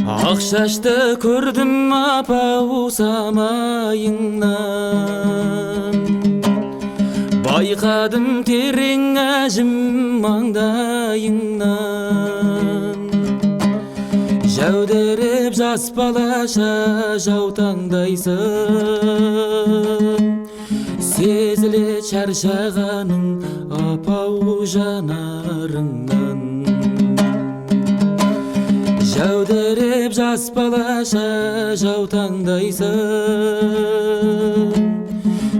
Ақ шашты көрдім апау самайыңнан, байқадым терең әжім маңдайыңнан. Жәудіреп жас балаша жаутаңдайсың, сезіле шаршағаның апау жанарыңнан. Жәудіреп жас балаша жаутаңдайсың,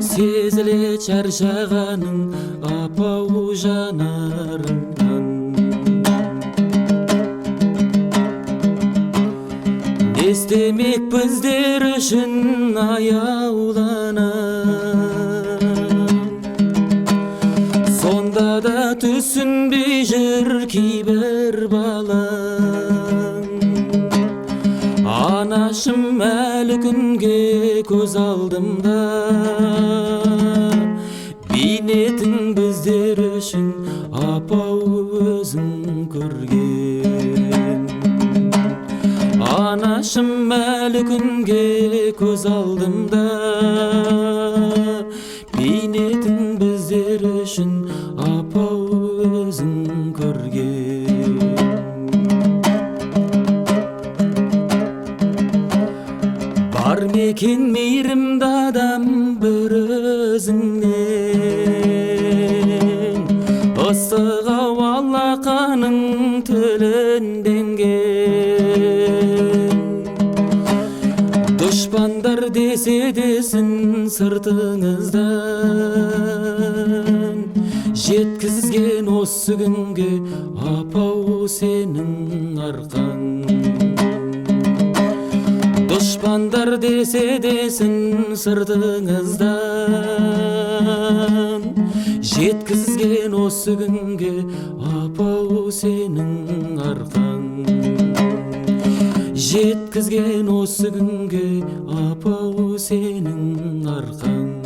сезіле шаршағаның апау жанарыңнан. Не істемек біздер үшін аяуланып, сонда да түсінбей жүр кейбір балаң. Анашым әлі күнге көз алдымда, бейнетін біздер үшін апау өзің көрген. Анашым әлі күнге көз алдымда, бейнетін біздер үшін апау өзің көрген. Бар мекен мейірімді адам бір өзіңнен, ыстық ауа алақаның тілінденген. Дұшпандар десе десін сыртыңыздан, жеткізген осы күнге апау сенің арқаң. Дұшпандар десе десін сыртыңыздан, жеткізген осы күнге апау сенің арқаң. Жеткізген осы күнге апау сенің арқаң.